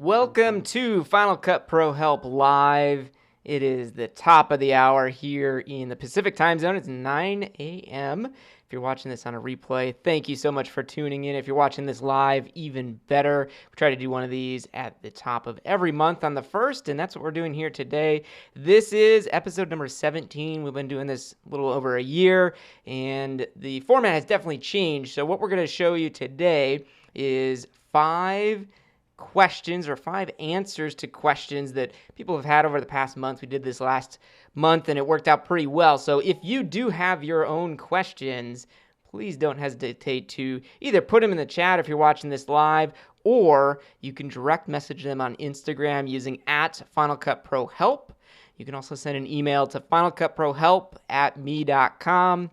Welcome to Final Cut Pro Help Live. It is the top of the hour here in the Pacific time zone. It's 9 a.m. If you're watching this on a replay, thank you so much for tuning in. If you're watching this live, even better. We try to do one of these at the top of every month on the 1st, and that's what we're doing here today. This is episode number 17. We've been doing this a little over a year, and the format has definitely changed. So what we're going to show you today is 5 questions or 5 answers to questions that people have had over the past month. We did this last month and it worked out pretty well. So if you do have your own questions, please don't hesitate to either put them in the chat if you're watching this live, or you can direct message them on Instagram using @FinalCutProHelp. You can also send an email to finalcutprohelp@me.com.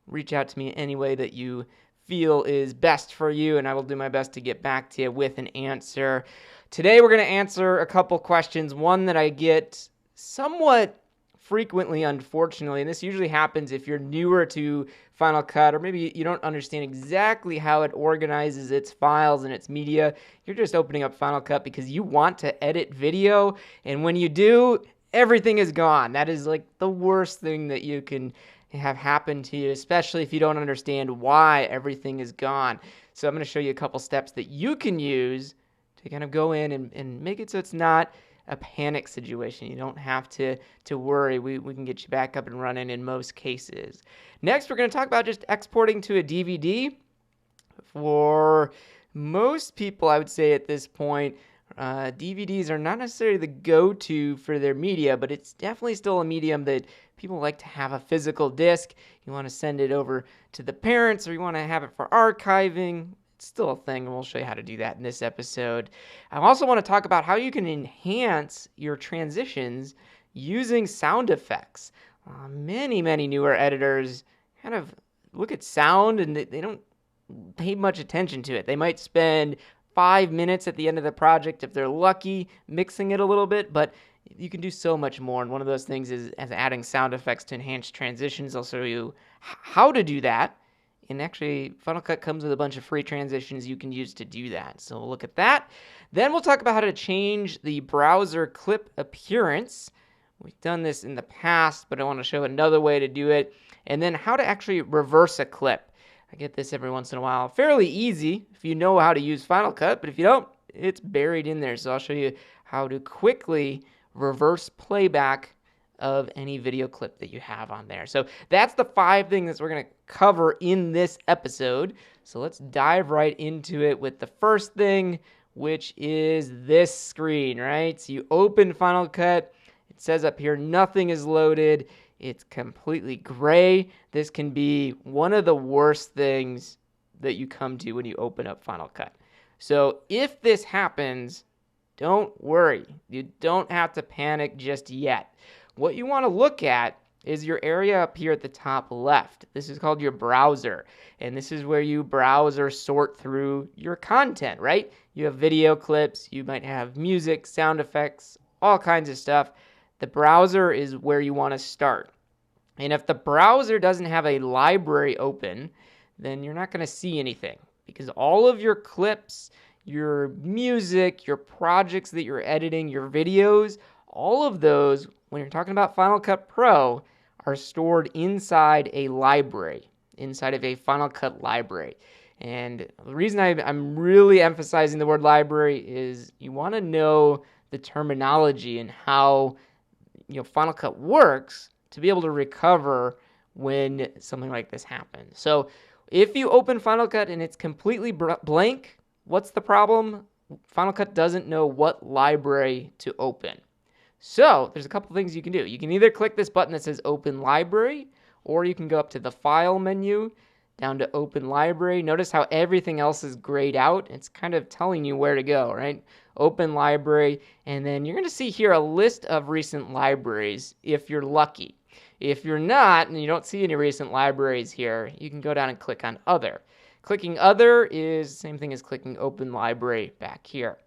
Reach out to me any way that you feel is best for you, and I will do my best to get back to you with an answer. Today we're going to answer a couple questions. One that I get somewhat frequently, unfortunately, and this usually happens if you're newer to Final Cut, or maybe you don't understand exactly how it organizes its files and its media. You're just opening up Final Cut because you want to edit video, and when you do, everything is gone. That is like the worst thing that you can have happened to you, especially if you don't understand why everything is gone. So I'm going to show you a couple steps that you can use to kind of go in and make it so it's not a panic situation. You don't have to worry. We can get you back up and running in most cases. Next, we're going to talk about just exporting to a DVD. For most people, I would say at this point, DVDs are not necessarily the go-to for their media, but it's definitely still a medium that people like to have a physical disc. You want to send it over to the parents, or you want to have it for archiving. It's still a thing, and we'll show you how to do that in this episode. I also want to talk about how you can enhance your transitions using sound effects. Many newer editors kind of look at sound and they don't pay much attention to it. They might spend 5 minutes at the end of the project, if they're lucky, mixing it a little bit, but you can do so much more. And one of those things is adding sound effects to enhance transitions. I'll show you how to do that. And actually, Final Cut comes with a bunch of free transitions you can use to do that. So we'll look at that. Then we'll talk about how to change the browser clip appearance. We've done this in the past, but I want to show another way to do it. And then how to actually reverse a clip. I get this every once in a while. Fairly easy if you know how to use Final Cut, but if you don't, it's buried in there. So I'll show you how to quickly reverse playback of any video clip that you have on there. So that's the 5 things that we're going to cover in this episode. So let's dive right into it with the first thing, which is this screen, right? So you open Final Cut. It says up here, nothing is loaded. It's completely gray. This can be one of the worst things that you come to when you open up Final Cut. So if this happens, don't worry. You don't have to panic just yet. What you want to look at is your area up here at the top left. This is called your browser, and this is where you browse or sort through your content, right? You have video clips, you might have music, sound effects, all kinds of stuff. The browser is where you want to start. And if the browser doesn't have a library open, then you're not going to see anything, because all of your clips, your music, your projects that you're editing, your videos, all of those, when you're talking about Final Cut Pro, are stored inside a library, inside of a Final Cut library. And the reason I'm really emphasizing the word library is you want to know the terminology and how Final Cut works to be able to recover when something like this happens. So if you open Final Cut and it's completely blank, what's the problem? Final Cut doesn't know what library to open. So there's a couple things you can do. You can either click this button that says Open Library, or you can go up to the File menu, down to Open Library. Notice how everything else is grayed out. It's kind of telling you where to go, right? Open Library, and then you're going to see here a list of recent libraries if you're lucky. If you're not, and you don't see any recent libraries here, you can go down and click on Other. Clicking Other is the same thing as clicking Open Library back here.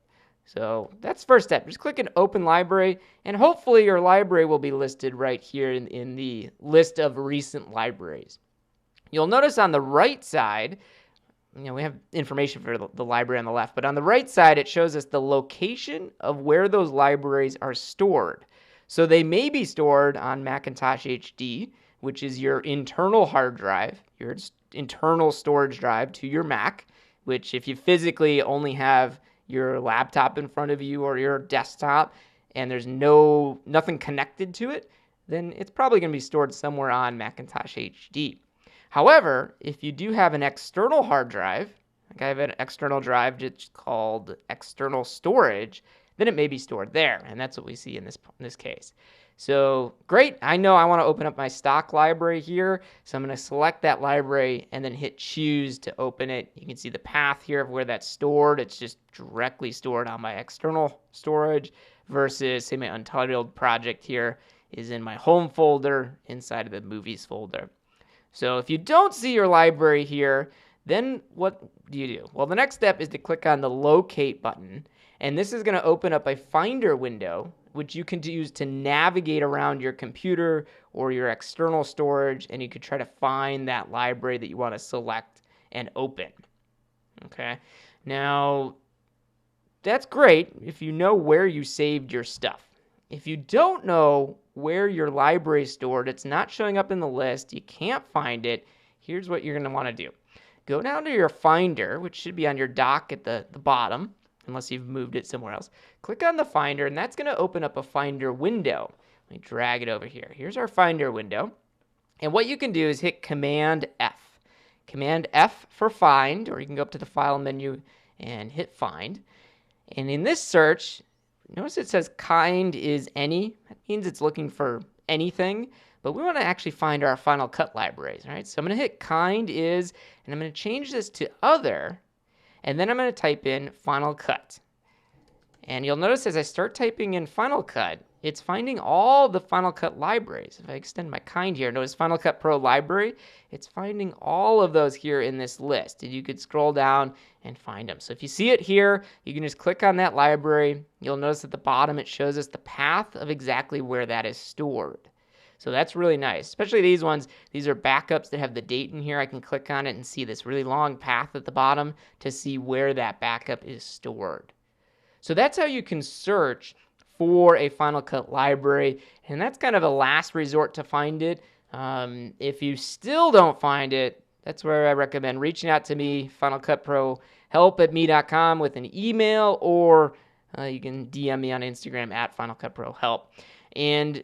So that's the first step. Just click an Open Library, and hopefully your library will be listed right here in the list of recent libraries. You'll notice on the right side, we have information for the library on the left, but on the right side, it shows us the location of where those libraries are stored. So they may be stored on Macintosh HD, which is your internal hard drive, your internal storage drive to your Mac, which if you physically only have your laptop in front of you or your desktop and there's nothing connected to it, then it's probably going to be stored somewhere on Macintosh HD. However, if you do have an external hard drive, like I have an external drive just called external storage, then it may be stored there, and that's what we see in this case. So great, I know I want to open up my stock library here, so I'm going to select that library and then hit choose to open it. You can see the path here of where that's stored. It's just directly stored on my external storage versus, say, my untitled project here is in my home folder inside of the movies folder. So if you don't see your library here, then what do? Well, the next step is to click on the locate button, and this is going to open up a finder window, which you can use to navigate around your computer or your external storage, and you could try to find that library that you want to select and open. Okay, now that's great if you know where you saved your stuff. If you don't know where your library is stored, it's not showing up in the list, you can't find it, here's what you're going to want to do. Go down to your Finder, which should be on your dock at the bottom, unless you've moved it somewhere else. Click on the Finder, and that's going to open up a Finder window. Let me drag it over here. Here's our Finder window. And what you can do is hit Command F. Command F for Find, or you can go up to the File menu and hit Find. And in this search, notice it says kind is any. That means it's looking for anything, but we want to actually find our Final Cut libraries, right? So I'm going to hit kind is, and I'm going to change this to other, and then I'm going to type in Final Cut. And you'll notice as I start typing in Final Cut, it's finding all the Final Cut libraries. If I extend my kind here, notice Final Cut Pro library, it's finding all of those here in this list. And you could scroll down and find them. So if you see it here, you can just click on that library. You'll notice at the bottom it shows us the path of exactly where that is stored. So that's really nice, especially these ones. These are backups that have the date in here. I can click on it and see this really long path at the bottom to see where that backup is stored. So that's how you can search for a Final Cut library, and that's kind of a last resort to find it. If you still don't find it, that's where I recommend reaching out to me, Final Cut Pro, help@me.com with an email, or you can DM me on Instagram at Final Cut Pro Help. And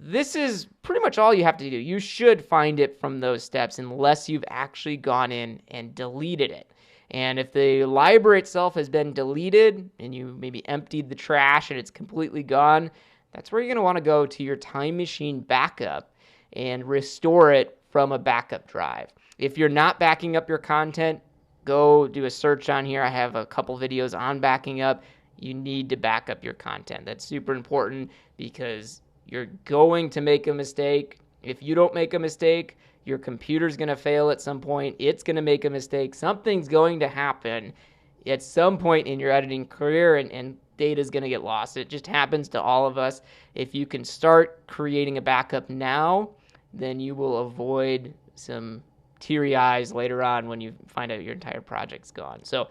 this is pretty much all you have to do. You should find it from those steps unless you've actually gone in and deleted it. And if the library itself has been deleted and you maybe emptied the trash and it's completely gone, that's where you're going to want to go to your Time Machine backup and restore it from a backup drive. If you're not backing up your content, go do a search on here. I have a couple videos on backing up. You need to back up your content. That's super important because you're going to make a mistake. If you don't make a mistake, your computer's going to fail at some point. It's going to make a mistake. Something's going to happen at some point in your editing career, and data's going to get lost. It just happens to all of us. If you can start creating a backup now, then you will avoid some teary eyes later on when you find out your entire project's gone. So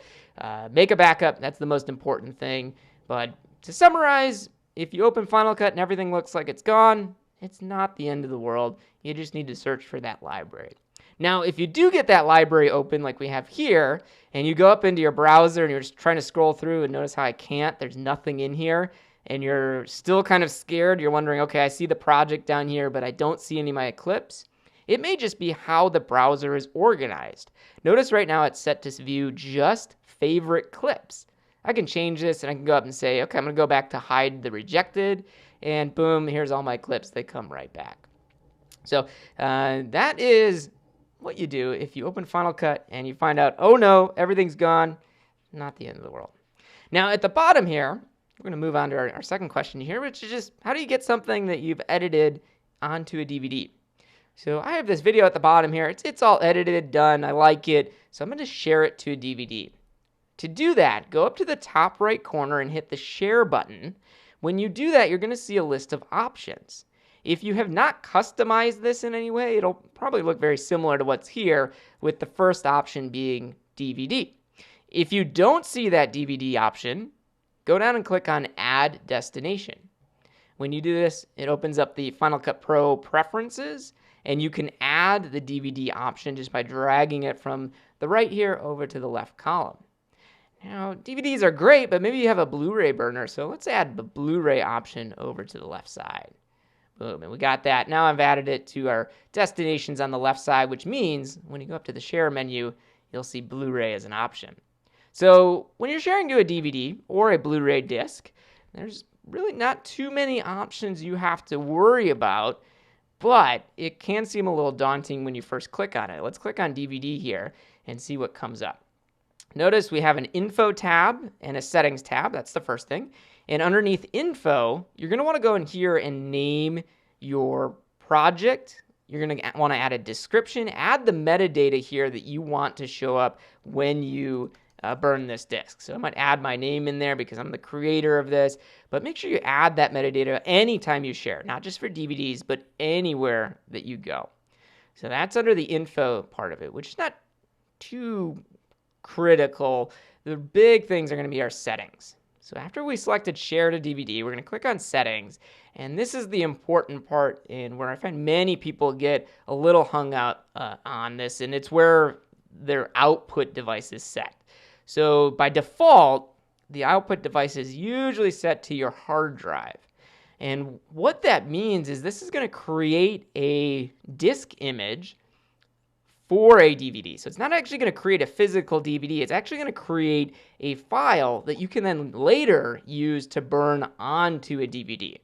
make a backup. That's the most important thing. But to summarize, if you open Final Cut and everything looks like it's gone, it's not the end of the world. You just need to search for that library. Now, if you do get that library open like we have here, and you go up into your browser and you're just trying to scroll through and notice how I can't, there's nothing in here, and you're still kind of scared, you're wondering, okay, I see the project down here, but I don't see any of my clips. It may just be how the browser is organized. Notice right now it's set to view just favorite clips. I can change this and I can go up and say, okay, I'm going to go back to hide the rejected, and boom, here's all my clips. They come right back. So that is what you do if you open Final Cut and you find out, oh no, everything's gone. Not the end of the world. Now at the bottom here, we're going to move on to our second question here, which is just how do you get something that you've edited onto a DVD? So I have this video at the bottom here. It's all edited, done. I like it. So I'm going to share it to a DVD. To do that, go up to the top right corner and hit the share button. When you do that, you're going to see a list of options. If you have not customized this in any way, it'll probably look very similar to what's here, with the first option being DVD. If you don't see that DVD option, go down and click on Add Destination. When you do this, it opens up the Final Cut Pro preferences, and you can add the DVD option just by dragging it from the right here over to the left column. Now, DVDs are great, but maybe you have a Blu-ray burner, so let's add the Blu-ray option over to the left side. Boom, and we got that. Now I've added it to our destinations on the left side, which means when you go up to the Share menu, you'll see Blu-ray as an option. So when you're sharing to a DVD or a Blu-ray disc, there's really not too many options you have to worry about, but it can seem a little daunting when you first click on it. Let's click on DVD here and see what comes up. Notice we have an Info tab and a Settings tab. That's the first thing. And underneath Info, you're going to want to go in here and name your project. You're going to want to add a description, add the metadata here that you want to show up when you burn this disk. So I might add my name in there because I'm the creator of this, but make sure you add that metadata anytime you share, not just for DVDs, but anywhere that you go. So that's under the info part of it, which is not too critical. The big things are going to be our settings. So after we selected share to DVD, we're going to click on settings. And this is the important part in where I find many people get a little hung up on this, and it's where their output device is set. So by default, the output device is usually set to your hard drive. And what that means is this is going to create a disk image for a DVD. So it's not actually going to create a physical DVD. It's actually going to create a file that you can then later use to burn onto a DVD,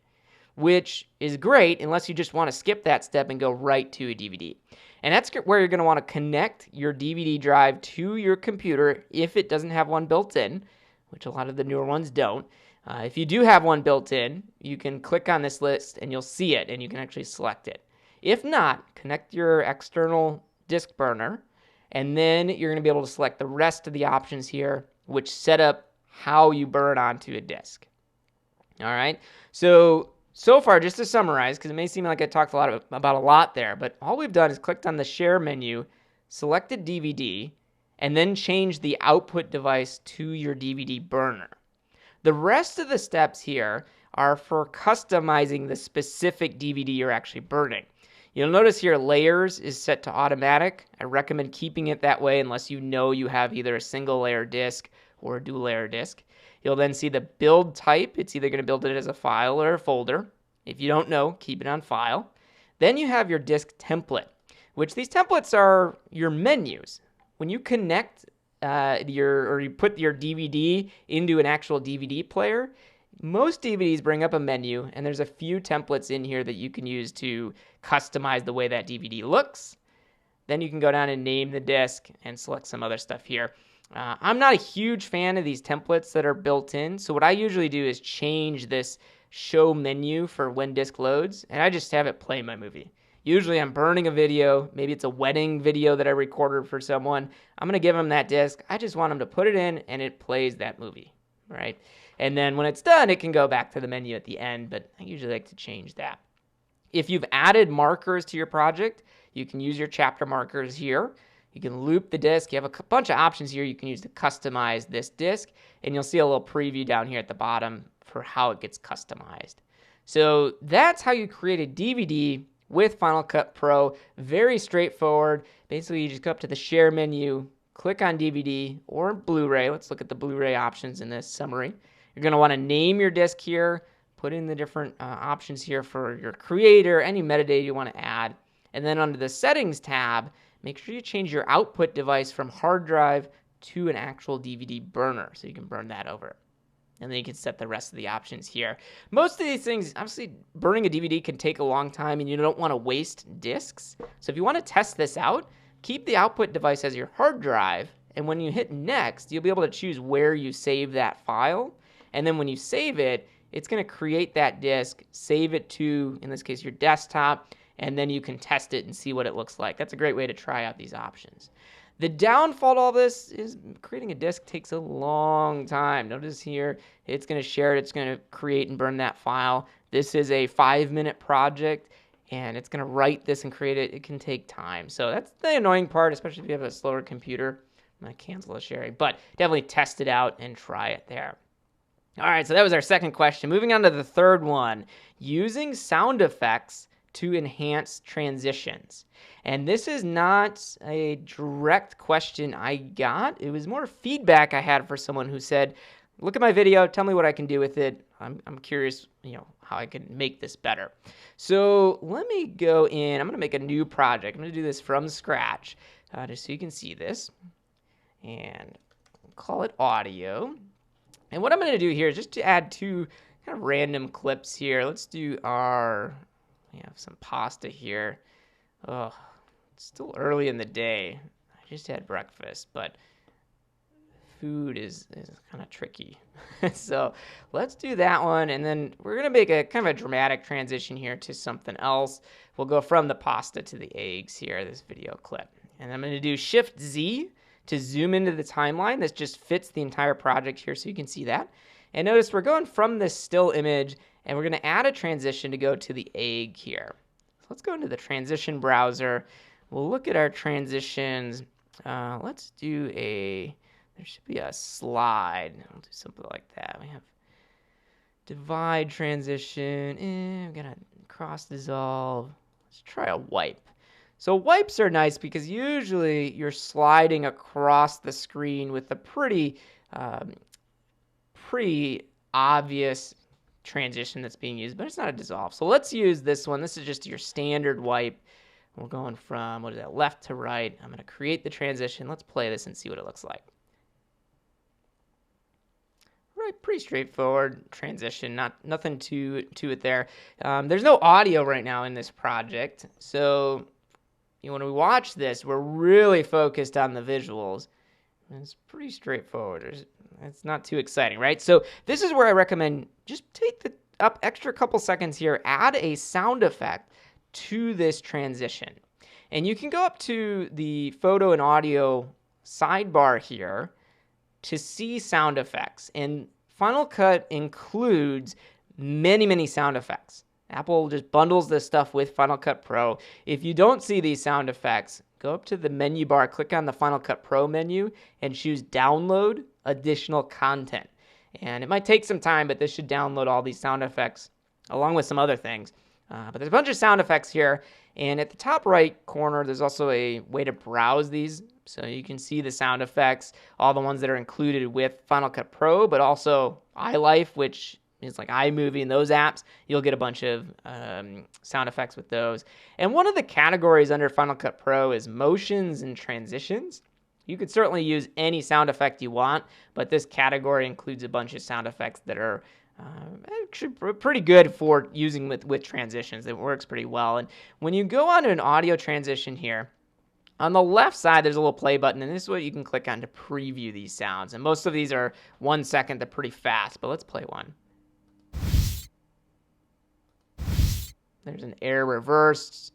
which is great unless you just want to skip that step and go right to a DVD. And that's where you're going to want to connect your DVD drive to your computer if it doesn't have one built in, which a lot of the newer ones don't. If you do have one built in, you can click on this list and you'll see it and you can actually select it. If not, connect your external disk burner, and then you're going to be able to select the rest of the options here, which set up how you burn onto a disk. All right, so far, just to summarize, because it may seem like I talked about a lot there, but all we've done is clicked on the share menu, selected DVD, and then changed the output device to your DVD burner. The rest of the steps here are for customizing the specific DVD you're actually burning. You'll notice here layers is set to automatic. I recommend keeping it that way unless you know you have either a single layer disk or a dual layer disk. You'll then see the build type. It's either going to build it as a file or a folder. If you don't know, keep it on file. Then you have your disk template, which these templates are your menus. When you connect you put your DVD into an actual DVD player, most DVDs bring up a menu, and there's a few templates in here that you can use to customize the way that DVD looks. Then you can go down and name the disk and select some other stuff here. I'm not a huge fan of these templates that are built in, so what I usually do is change this show menu for when disk loads, and I just have it play my movie. Usually I'm burning a video, maybe it's a wedding video that I recorded for someone. I'm going to give them that disk. I just want them to put it in and it plays that movie, right? And then when it's done, it can go back to the menu at the end, but I usually like to change that. If you've added markers to your project, you can use your chapter markers here. You can loop the disk. You have a bunch of options here you can use to customize this disk, and you'll see a little preview down here at the bottom for how it gets customized. So that's how you create a DVD with Final Cut Pro. Very straightforward. Basically, you just go up to the share menu, click on DVD or Blu-ray. Let's look at the Blu-ray options in this summary. You're going to want to name your disk here, put in the different options here for your creator, any metadata you want to add. And then under the settings tab, make sure you change your output device from hard drive to an actual DVD burner so you can burn that over. And then you can set the rest of the options here. Most of these things, obviously, burning a DVD can take a long time and you don't want to waste disks. So if you want to test this out, keep the output device as your hard drive. And when you hit next, you'll be able to choose where you save that file. And then when you save it, it's going to create that disk, save it to, in this case, your desktop, and then you can test it and see what it looks like. That's a great way to try out these options. The downfall to all this is creating a disk takes a long time. Notice here, it's going to share it. It's going to create and burn that file. This is a 5-minute project, and it's going to write this and create it. It can take time. So that's the annoying part, especially if you have a slower computer. I'm going to cancel the sharing, but definitely test it out and try it there. All right, so that was our second question. Moving on to the third one, using sound effects to enhance transitions. And this is not a direct question I got. It was more feedback I had for someone who said, look at my video, tell me what I can do with it. I'm curious, how I can make this better. So let me go in. I'm going to make a new project. I'm going to do this from scratch, just so you can see this. And call it audio. And what I'm going to do here is just to add two kind of random clips here. Let's do we have some pasta here. Oh, it's still early in the day. I just had breakfast, but food is kind of tricky. So let's do that one, and then we're going to make a kind of a dramatic transition here to something else. We'll go from the pasta to the eggs here, this video clip. And I'm going to do Shift-Z to zoom into the timeline. This just fits the entire project here, so you can see that. And notice we're going from this still image, and we're going to add a transition to go to the egg here. So let's go into the transition browser. We'll look at our transitions. Let's do there should be a slide. We'll do something like that. We have divide transition. We're going to cross dissolve. Let's try a wipe. So wipes are nice because usually you're sliding across the screen with a pretty obvious transition that's being used, but it's not a dissolve. So let's use this one. This is just your standard wipe. We're going from, left to right. I'm going to create the transition. Let's play this and see what it looks like. Right, pretty straightforward transition, nothing to it there. There's no audio right now in this project, so when we watch this, we're really focused on the visuals. It's pretty straightforward. It's not too exciting, right? So this is where I recommend just take the extra couple seconds here, add a sound effect to this transition. And you can go up to the photo and audio sidebar here to see sound effects. And Final Cut includes many, many sound effects. Apple just bundles this stuff with Final Cut Pro. If you don't see these sound effects, go up to the menu bar, click on the Final Cut Pro menu, and choose Download Additional Content. And it might take some time, but this should download all these sound effects along with some other things. But there's a bunch of sound effects here. And at the top right corner, there's also a way to browse these. So you can see the sound effects, all the ones that are included with Final Cut Pro, but also iLife, which is like iMovie and those apps. You'll get a bunch of sound effects with those. And one of the categories under Final Cut Pro is motions and transitions. You could certainly use any sound effect you want, but this category includes a bunch of sound effects that are actually pretty good for using with transitions. It works pretty well. And when you go on to an audio transition here, on the left side, there's a little play button, and this is what you can click on to preview these sounds. And most of these are 1 second. They're pretty fast, but let's play one. There's an air reverse.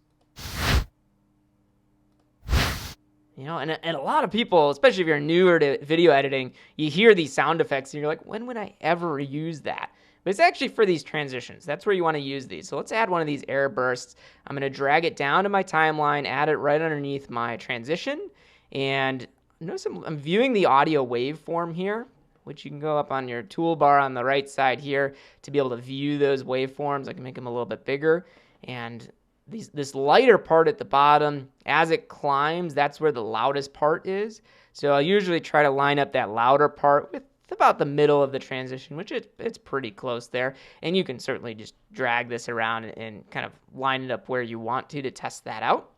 And a lot of people, especially if you're newer to video editing, you hear these sound effects and you're like, when would I ever use that? But it's actually for these transitions. That's where you want to use these. So let's add one of these air bursts. I'm going to drag it down to my timeline, add it right underneath my transition. And notice I'm viewing the audio waveform here, which you can go up on your toolbar on the right side here to be able to view those waveforms. I can make them a little bit bigger. And this lighter part at the bottom, as it climbs, that's where the loudest part is. So I'll usually try to line up that louder part with about the middle of the transition, which it's pretty close there. And you can certainly just drag this around and kind of line it up where you want to test that out.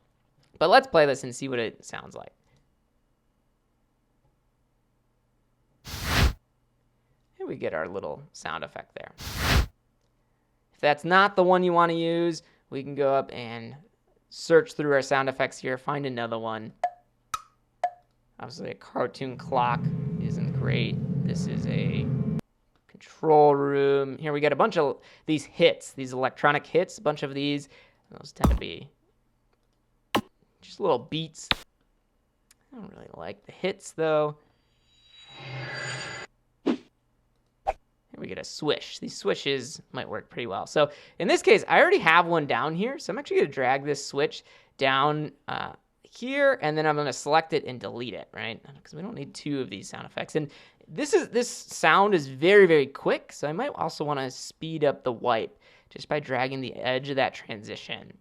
But let's play this and see what it sounds like. And we get our little sound effect there. If that's not the one you want to use, we can go up and search through our sound effects here, find another one. Obviously, a cartoon clock isn't great. This is a control room. Here we got a bunch of these hits, these electronic hits, a bunch of these. Those tend to be just little beats. I don't really like the hits, though. We get a swish. These swishes might work pretty well. So in this case, I already have one down here. So I'm actually going to drag this switch down here, and then I'm going to select it and delete it, right? Because we don't need two of these sound effects. And this sound is very, very quick, so I might also want to speed up the wipe just by dragging the edge of that transition.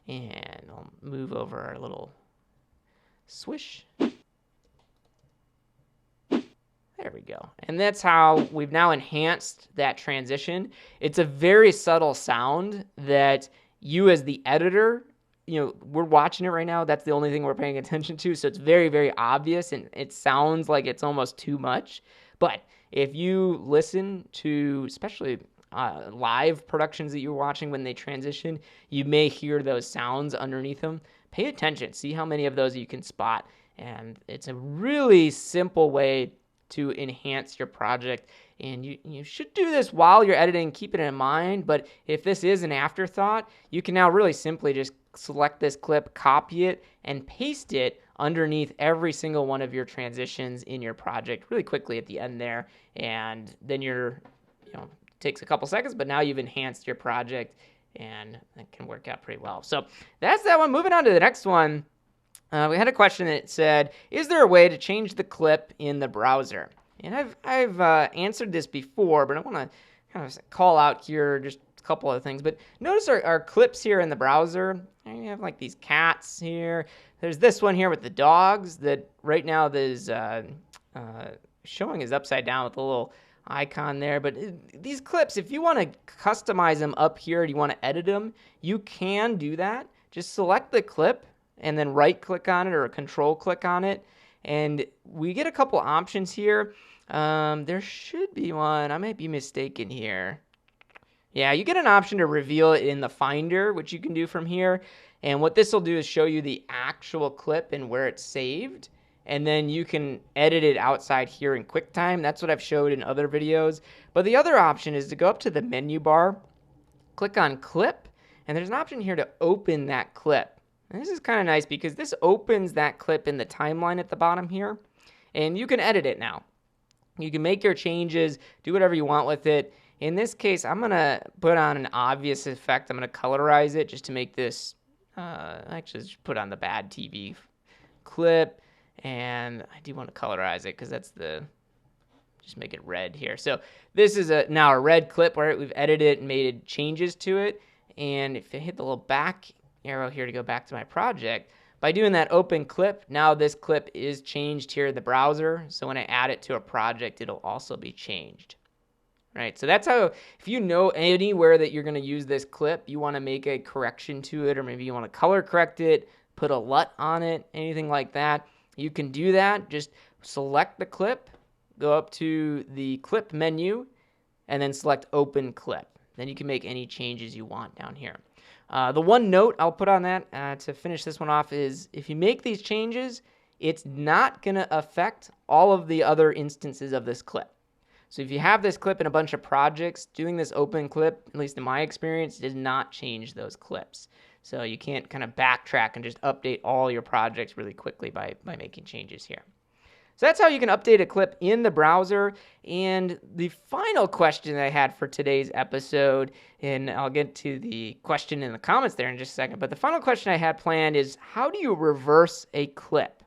And I'll move over our little swish. There we go. And that's how we've now enhanced that transition. It's a very subtle sound that you as the editor, we're watching it right now. That's the only thing we're paying attention to. So it's very, very obvious, and it sounds like it's almost too much. But if you listen to, especially live productions that you're watching when they transition, you may hear those sounds underneath them. Pay attention. See how many of those you can spot. And it's a really simple way to enhance your project. And you should do this while you're editing, keep it in mind. But if this is an afterthought, you can now really simply just select this clip, copy it, and paste it underneath every single one of your transitions in your project really quickly at the end there. And then takes a couple seconds, but now you've enhanced your project, and it can work out pretty well. So that's that one. Moving on to the next one. We had a question that said, is there a way to change the clip in the browser? And I've answered this before, but I want to kind of call out here just a couple of things. But notice our clips here in the browser. We have like these cats here. There's this one here with the dogs that right now is showing is upside down with a little icon there. But these clips, if you want to customize them up here and you want to edit them, you can do that. Just select the clip and then right click on it or control click on it. And we get a couple options here. There should be one. I might be mistaken here. Yeah, you get an option to reveal it in the Finder, which you can do from here. And what this will do is show you the actual clip and where it's saved. And then you can edit it outside here in QuickTime. That's what I've showed in other videos. But the other option is to go up to the menu bar, click on Clip, and there's an option here to open that clip. And this is kind of nice because this opens that clip in the timeline at the bottom here, and you can edit it now. You can make your changes, do whatever you want with it. In this case, I'm going to put on an obvious effect. I'm going to colorize it just to make this, actually just put on the bad TV clip. And I do want to colorize it because that's just make it red here. So this is now a red clip where we've edited and made changes to it. And if I hit the little back arrow here to go back to my project, by doing that open clip, now this clip is changed here in the browser. So when I add it to a project, it'll also be changed. Right, so that's how, if you know anywhere that you're going to use this clip, you want to make a correction to it, or maybe you want to color correct it, put a LUT on it, anything like that, you can do that. Just select the clip, go up to the clip menu, and then select open clip. Then you can make any changes you want down here. The one note I'll put on that to finish this one off is if you make these changes, it's not going to affect all of the other instances of this clip. So if you have this clip in a bunch of projects, doing this open clip, at least in my experience, does not change those clips. So you can't kind of backtrack and just update all your projects really quickly by making changes here. So that's how you can update a clip in the browser. And the final question that I had for today's episode, and I'll get to the question in the comments there in just a second, but the final question I had planned is, how do you reverse a clip?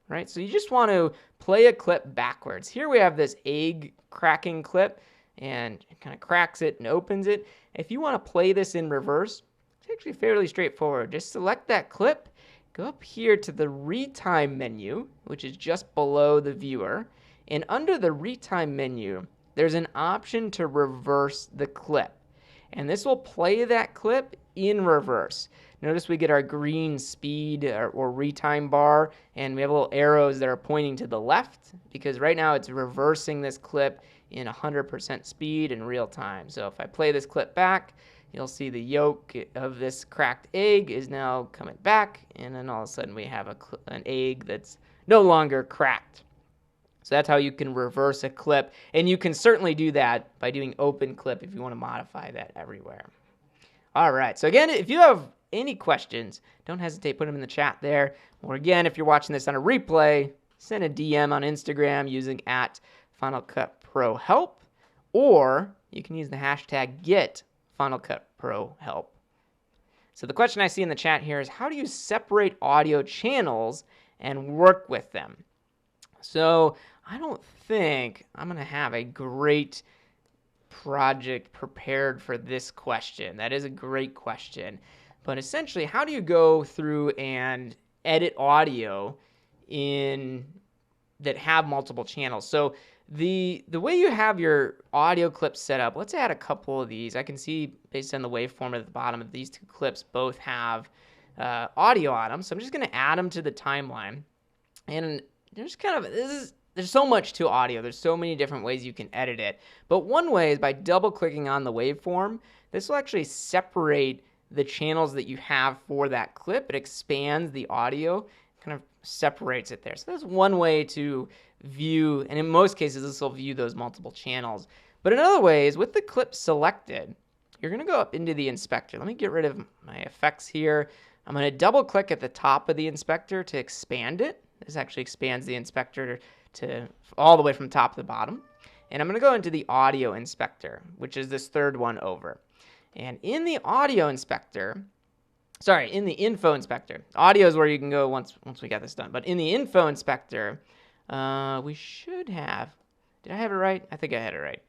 Right? So you just want to play a clip backwards. Here we have this egg cracking clip, and it kind of cracks it and opens it. If you want to play this in reverse, it's actually fairly straightforward. Just select that clip, go up here to the retime menu, which is just below the viewer, and under the retime menu, there's an option to reverse the clip. And this will play that clip in reverse. Notice we get our green speed or retime bar, and we have little arrows that are pointing to the left because right now it's reversing this clip in 100% speed in real time. So if I play this clip back, you'll see the yolk of this cracked egg is now coming back, and then all of a sudden we have an egg that's no longer cracked. So that's how you can reverse a clip, and you can certainly do that by doing open clip if you want to modify that everywhere. All right, so again, if you have any questions, don't hesitate, put them in the chat there. Or again, if you're watching this on a replay, send a DM on Instagram using @FinalCutProHelp, or you can use the hashtag #GetFinalCutProHelp. So the question I see in the chat here is, how do you separate audio channels and work with them? So I don't think I'm going to have a great project prepared for this question. That is a great question. But essentially, how do you go through and edit audio in that have multiple channels? So the way you have your audio clips set up, let's add a couple of these. I can see based on the waveform at the bottom of these two clips both have audio on them. So I'm just going to add them to the timeline. And there's there's so much to audio. There's so many different ways you can edit it. But one way is by double clicking on the waveform. This will actually separate the channels that you have for that clip. It expands the audio, kind of separates it there. So that's one way to view, and in most cases this will view those multiple channels. But another way is with the clip selected, you're going to go up into the inspector. Let me get rid of my effects here. I'm going to double click at the top of the inspector to expand it. This actually expands the inspector to all the way from top to the bottom. And I'm going to go into the audio inspector, which is this third one over. And in the audio inspector, in the info inspector, audio is where you can go once we got this done. But in the info inspector, we should have, did I have it right? I think I had it right.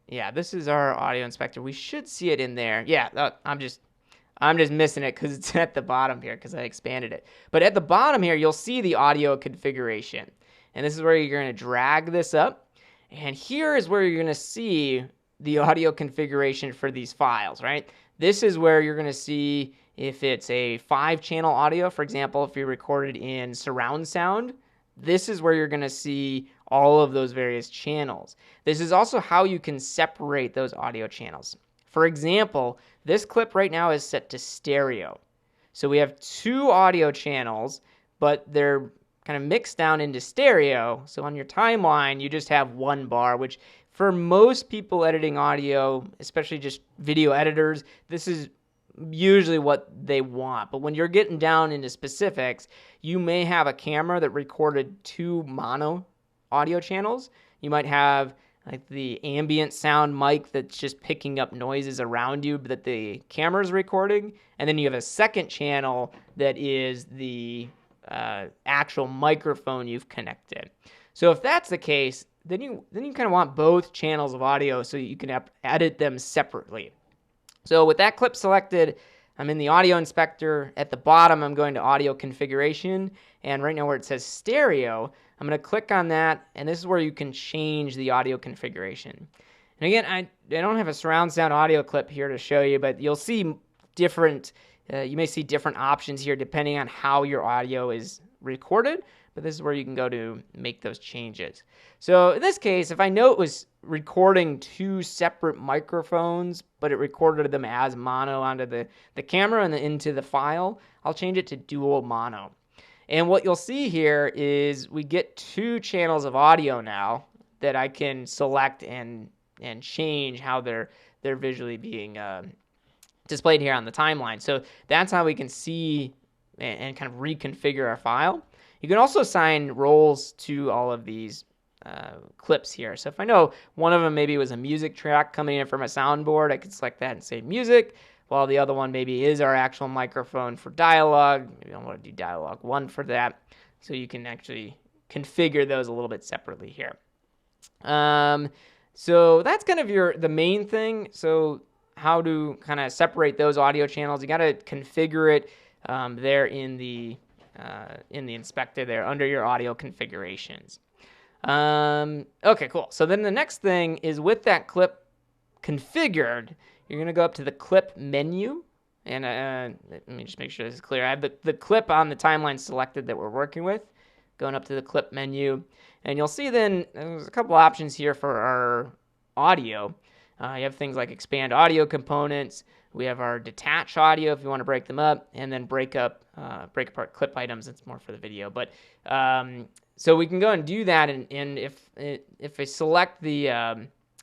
Yeah, this is our audio inspector. We should see it in there. Yeah, I'm just missing it because it's at the bottom here because I expanded it. But at the bottom here, you'll see the audio configuration. And this is where you're going to drag this up. And here is where you're going to see the audio configuration for these files, right? This is where you're going to see if it's a 5-channel audio. For example, if you recorded in surround sound, this is where you're going to see all of those various channels. This is also how you can separate those audio channels. For example, this clip right now is set to stereo. So we have 2 audio channels, but they're kind of mixed down into stereo. So on your timeline, you just have 1 bar, which for most people editing audio, especially just video editors, this is usually what they want. But when you're getting down into specifics, you may have a camera that recorded 2 mono audio channels. You might have like the ambient sound mic that's just picking up noises around you that the camera's recording. And then you have a second channel that is the actual microphone you've connected. So if that's the case, then you kind of want both channels of audio so you can edit them separately. So with that clip selected, I'm in the audio inspector. At the bottom, I'm going to audio configuration. And right now where it says stereo, I'm going to click on that. And this is where you can change the audio configuration. And again, I don't have a surround sound audio clip here to show you, but you'll see different, you may see different options here depending on how your audio is recorded. But this is where you can go to make those changes. So in this case, if I know it was recording 2 separate microphones, but it recorded them as mono onto the camera and then into the file, I'll change it to dual mono. And what you'll see here is we get 2 channels of audio now that I can select and change how they're visually being displayed here on the timeline. So that's how we can see and kind of reconfigure our file. You can also assign roles to all of these clips here. So if I know one of them maybe was a music track coming in from a soundboard, I could select that and say music, while the other one maybe is our actual microphone for dialogue. Maybe I want to do dialogue 1 for that. So you can actually configure those a little bit separately here. So that's kind of the main thing. So how to kind of separate those audio channels. You got to configure it there in the inspector there under your audio configurations. Okay, cool. So then the next thing is with that clip configured, you're going to go up to the clip menu. And let me just make sure this is clear. I have the clip on the timeline selected that we're working with. Going up to the clip menu. And you'll see then there's a couple options here for our audio. You have things like expand audio components. We have our detach audio if you want to break them up, and then break apart clip items. It's more for the video, but so we can go and do that. And if I select the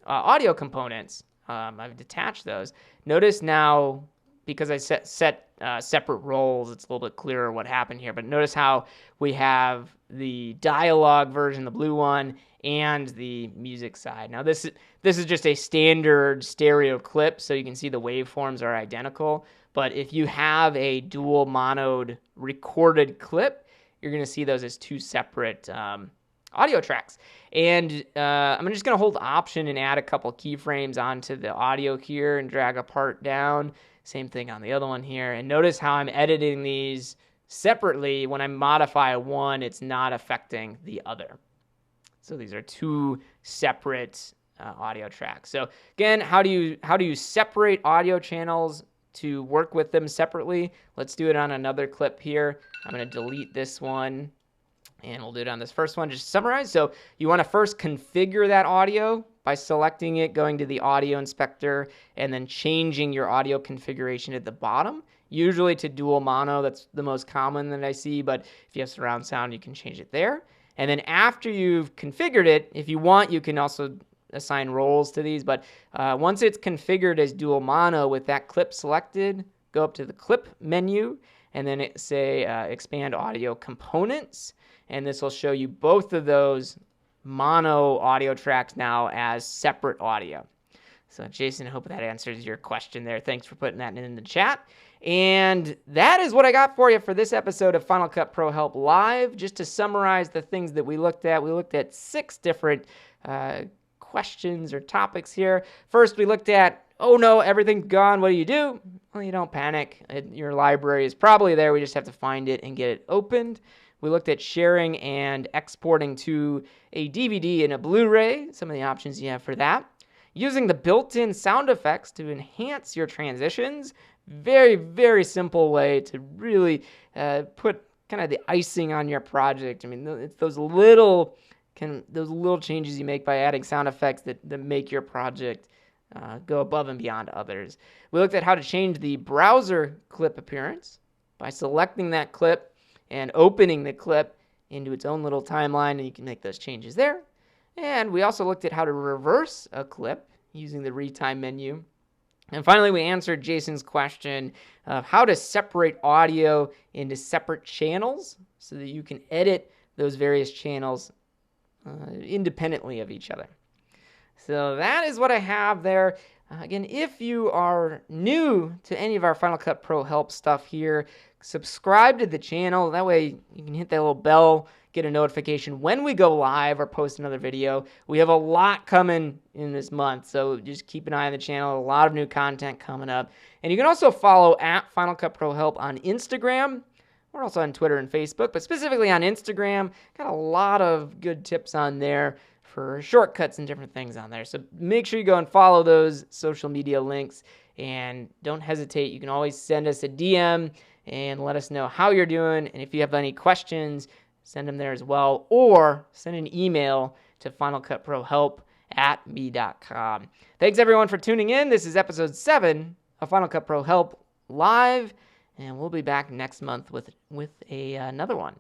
audio components, I've detached those. Notice now because I set separate roles, it's a little bit clearer what happened here. But notice how we have the dialogue version, the blue one, and the music side. Now this is just a standard stereo clip, so you can see the waveforms are identical. But if you have a dual monoed recorded clip, you're going to see those as two separate audio tracks. And I'm just going to hold Option and add a couple keyframes onto the audio here and drag a part down. Same thing on the other one here. And notice how I'm editing these separately. When I modify one, it's not affecting the other. So these are two separate audio tracks. So again, how do you separate audio channels to work with them separately? Let's do it on another clip here. I'm going to delete this one, and we'll do it on this first one. Just to summarize, so you want to first configure that audio by selecting it, going to the audio inspector, and then changing your audio configuration at the bottom, usually to dual mono. That's the most common that I see, but if you have surround sound, you can change it there. And then after you've configured it, if you want, you can also assign roles to these, but once it's configured as dual mono with that clip selected, go up to the clip menu, and then say expand audio components, and this will show you both of those mono audio tracks now as separate audio. So Jason, I hope that answers your question there. Thanks for putting that in the chat. And that is what I got for you for this episode of Final Cut Pro Help Live. Just to summarize the things that we looked at 6 different questions or topics here. First, we looked at, oh no, everything's gone. What do? Well, you don't panic. Your library is probably there. We just have to find it and get it opened. We looked at sharing and exporting to a DVD and a Blu-ray, some of the options you have for that. Using the built-in sound effects to enhance your transitions. Very, very simple way to really put kind of the icing on your project. I mean, it's those little changes you make by adding sound effects that make your project go above and beyond others. We looked at how to change the browser clip appearance by selecting that clip and opening the clip into its own little timeline, and you can make those changes there. And we also looked at how to reverse a clip using the retime menu. And finally, we answered Jason's question of how to separate audio into separate channels so that you can edit those various channels independently of each other. So that is what I have there. Again, if you are new to any of our Final Cut Pro Help stuff here, subscribe to the channel. That way you can hit that little bell, get a notification when we go live or post another video. We have a lot coming in this month, so just keep an eye on the channel. A lot of new content coming up. And you can also follow at Final Cut Pro Help on Instagram. We're also on Twitter and Facebook, but specifically on Instagram. Got a lot of good tips on there for shortcuts and different things on there. So make sure you go and follow those social media links, and don't hesitate. You can always send us a DM and let us know how you're doing. And if you have any questions, send them there as well, or send an email to finalcutprohelp@me.com. Thanks everyone for tuning in. This is episode 7 of Final Cut Pro Help Live, and we'll be back next month with another one.